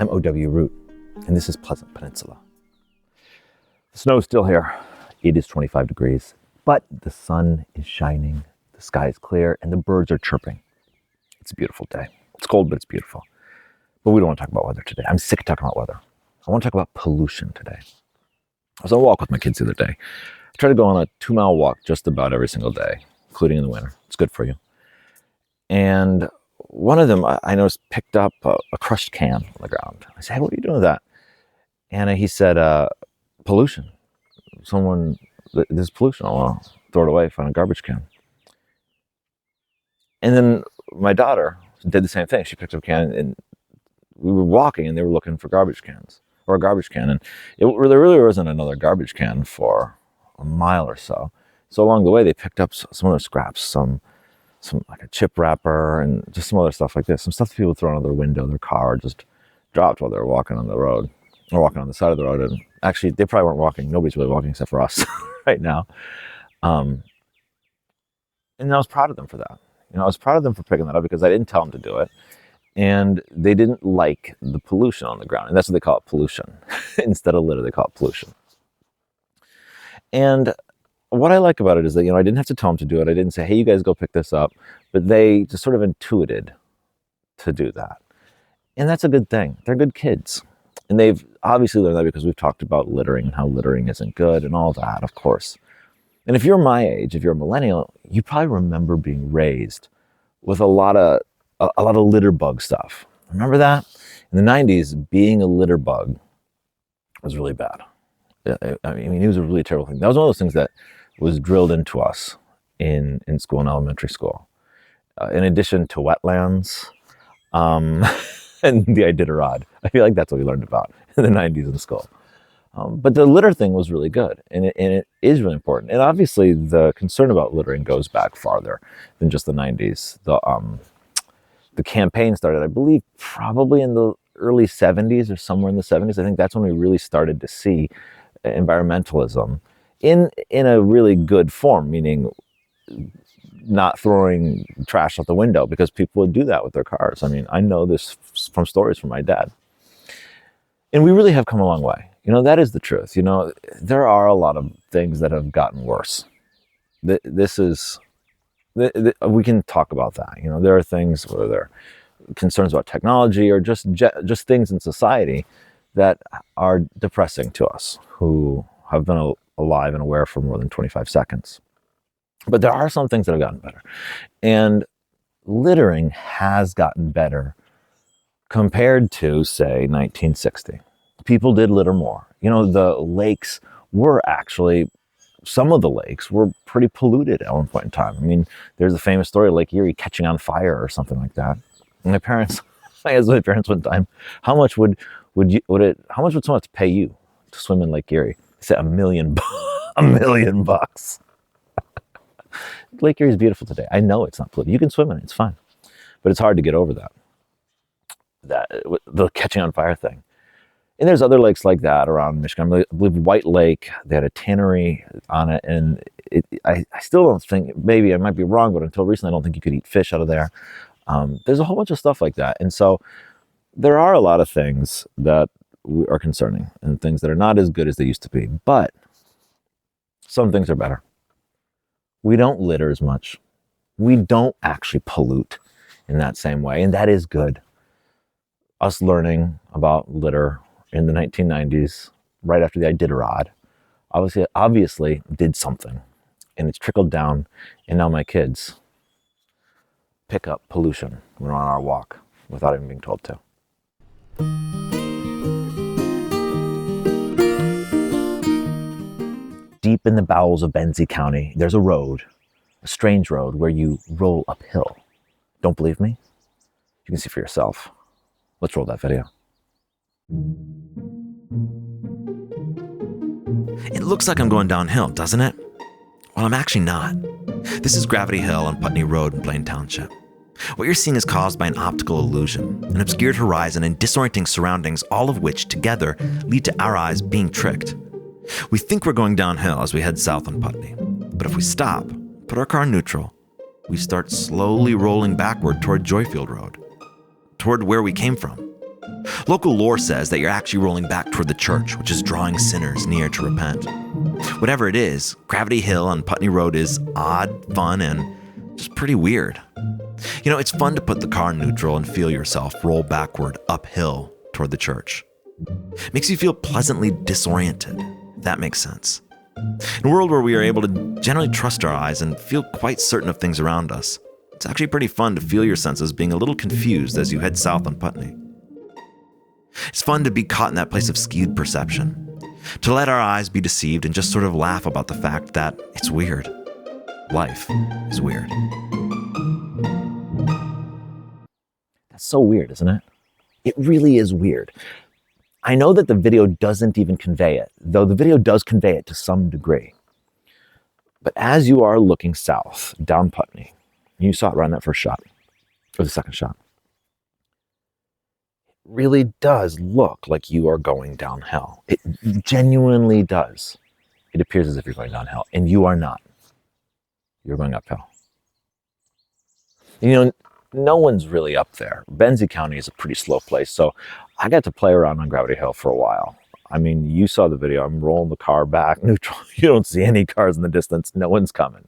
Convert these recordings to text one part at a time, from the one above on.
I'm OW Root, and this is Pleasant Peninsula. The snow's still here. It is 25 degrees, but the sun is shining, the sky is clear, and the birds are chirping. It's a beautiful day. It's cold, but it's beautiful. But we don't want to talk about weather today. I'm sick of talking about weather. I want to talk about pollution today. I was on a walk with my kids the other day. I try to go on a 2-mile walk just about every single day, including in the winter. It's good for you. And one of them, I noticed, picked up a crushed can on the ground. I said, hey, what are you doing with that? And he said, pollution. There's pollution. I want to throw it away, find a garbage can. And then my daughter did the same thing. She picked up a can, and we were walking, and they were looking for garbage cans, or a garbage can. And there really wasn't another garbage can for a mile or so. So along the way, they picked up some other scraps, some like a chip wrapper, and just some other stuff like this. Some stuff that people throw out their window, their car, just dropped while they were walking on the road, or walking on the side of the road. And actually, they probably weren't walking. Nobody's really walking except for us right now. And I was proud of them for that. I was proud of them for picking that up because I didn't tell them to do it. And they didn't like the pollution on the ground. And that's what they call it, pollution. Instead of litter, they call it pollution. And what I like about it is that, I didn't have to tell them to do it. I didn't say, hey, you guys go pick this up. But they just sort of intuited to do that. And that's a good thing. They're good kids. And they've obviously learned that because we've talked about littering and how littering isn't good and all that, of course. And if you're my age, if you're a millennial, you probably remember being raised with a lot of litter bug stuff. Remember that? In the 90s, being a litter bug was really bad. I mean, it was a really terrible thing. That was one of those things that was drilled into us in school, in elementary school. In addition to wetlands and the Iditarod. I feel like that's what we learned about in the 90s in school. But the litter thing was really good, and it is really important. And obviously, the concern about littering goes back farther than just the 90s. The campaign started, I believe, probably in the early 70s or somewhere in the 70s. I think that's when we really started to see environmentalism in a really good form, meaning not throwing trash out the window, because people would do that with their cars. I mean, I know this from stories from my dad. And we really have come a long way. That is the truth. There are a lot of things that have gotten worse. We can talk about that. There are things, whether they're concerns about technology or just things in society that are depressing to us who have been alive and aware for more than 25 seconds. But there are some things that have gotten better. And littering has gotten better compared to, say, 1960. People did litter more. The lakes were actually, some of the lakes were pretty polluted at one point in time. I mean, there's a famous story of Lake Erie catching on fire or something like that. And I asked my parents one time, how much would someone have to pay you to swim in Lake Erie? They said $1 million. $1 million bucks. Lake Erie is beautiful today. I know it's not polluted. You can swim in it. It's fine. But it's hard to get over the catching on fire thing. And there's other lakes like that around Michigan. I believe White Lake, they had a tannery on it. And I still don't think, maybe I might be wrong, but until recently, I don't think you could eat fish out of there. There's a whole bunch of stuff like that. And so there are a lot of things that are concerning and things that are not as good as they used to be. But some things are better. We don't litter as much. We don't actually pollute in that same way. And that is good. Us learning about litter in the 1990s, right after the Iditarod, obviously did something. And it's trickled down. And now my kids pick up pollution when we're on our walk without even being told to. Deep in the bowels of Benzie County, there's a road, a strange road where you roll uphill. Don't believe me? You can see for yourself. Let's roll that video. It looks like I'm going downhill, doesn't it? Well, I'm actually not. This is Gravity Hill on Putney Road in Blaine Township. What you're seeing is caused by an optical illusion, an obscured horizon and disorienting surroundings, all of which together lead to our eyes being tricked. We think we're going downhill as we head south on Putney, but if we stop, put our car in neutral, we start slowly rolling backward toward Joyfield Road, toward where we came from. Local lore says that you're actually rolling back toward the church, which is drawing sinners near to repent. Whatever it is, Gravity Hill on Putney Road is odd, fun, and just pretty weird. It's fun to put the car in neutral and feel yourself roll backward uphill toward the church. It makes you feel pleasantly disoriented, if that makes sense. In a world where we are able to generally trust our eyes and feel quite certain of things around us, it's actually pretty fun to feel your senses being a little confused as you head south on Putney. It's fun to be caught in that place of skewed perception, to let our eyes be deceived and just sort of laugh about the fact that it's weird. Life is weird. That's so weird, isn't it? It really is weird. I know that the video doesn't even convey it, though the video does convey it to some degree. But as you are looking south, down Putney, you saw it right in that first shot, or the second shot, it really does look like you are going downhill. It genuinely does. It appears as if you're going downhill, and you are not. You're going uphill. No one's really up there. Benzie County is a pretty slow place, so I got to play around on Gravity Hill for a while. You saw the video. I'm rolling the car back neutral. You don't see any cars in the distance. No one's coming.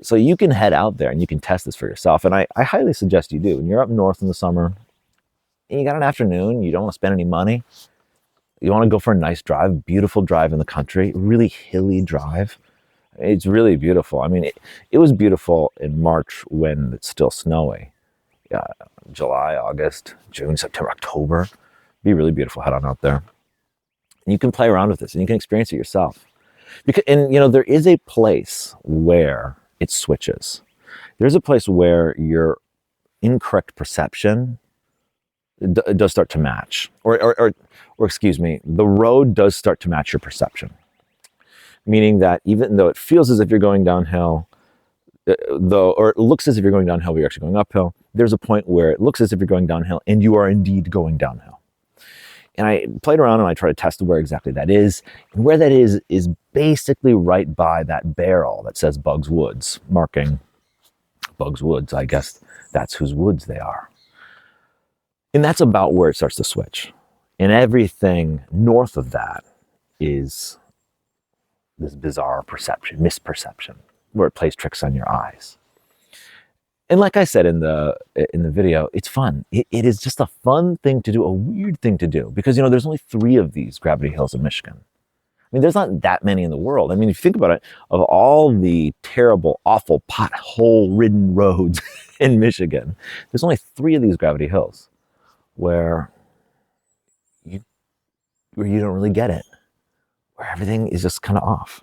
So you can head out there and you can test this for yourself. And I highly suggest you do. When you're up north in the summer and you got an afternoon, you don't want to spend any money, you want to go for a nice drive, beautiful drive in the country, really hilly drive. It's really beautiful. It was beautiful in March when it's still snowy. July, August, June, September, October. Be really beautiful. Head on out there. And you can play around with this and you can experience it yourself. There is a place where it switches. There's a place where your incorrect perception does start to match. Or excuse me, the road does start to match your perception. Meaning that even though it feels as if you're going downhill, or it looks as if you're going downhill, but you're actually going uphill, there's a point where it looks as if you're going downhill and you are indeed going downhill. And I played around and I tried to test where exactly that is. And where that is basically right by that barrel that says Bugs Woods, marking Bugs Woods. I guess that's whose woods they are. And that's about where it starts to switch. And everything north of that is this bizarre perception, misperception, where it plays tricks on your eyes. And like I said in the video, it's fun. It is just a fun thing to do, a weird thing to do, because there's only 3 of these Gravity Hills in Michigan. There's not that many in the world. If you think about it, of all the terrible, awful, pothole-ridden roads in Michigan, there's only 3 of these Gravity Hills where you don't really get it, where everything is just kind of off.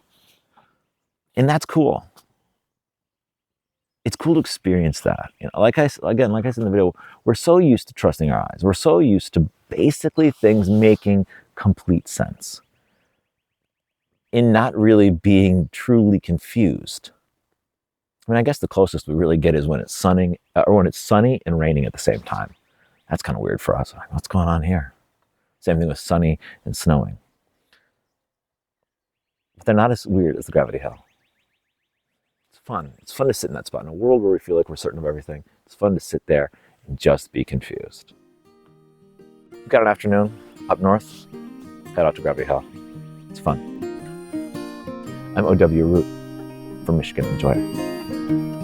And that's cool. It's cool to experience that. Like I said in the video, we're so used to trusting our eyes. We're so used to basically things making complete sense and not really being truly confused. I guess the closest we really get is when it's sunny and raining at the same time. That's kind of weird for us. What's going on here? Same thing with sunny and snowing. But they're not as weird as the Gravity Hill. It's fun. It's fun to sit in that spot. In a world where we feel like we're certain of everything, it's fun to sit there and just be confused. You've got an afternoon up north, head out to Gravity Hill. It's fun. I'm O.W. Root from Michigan. Enjoy it.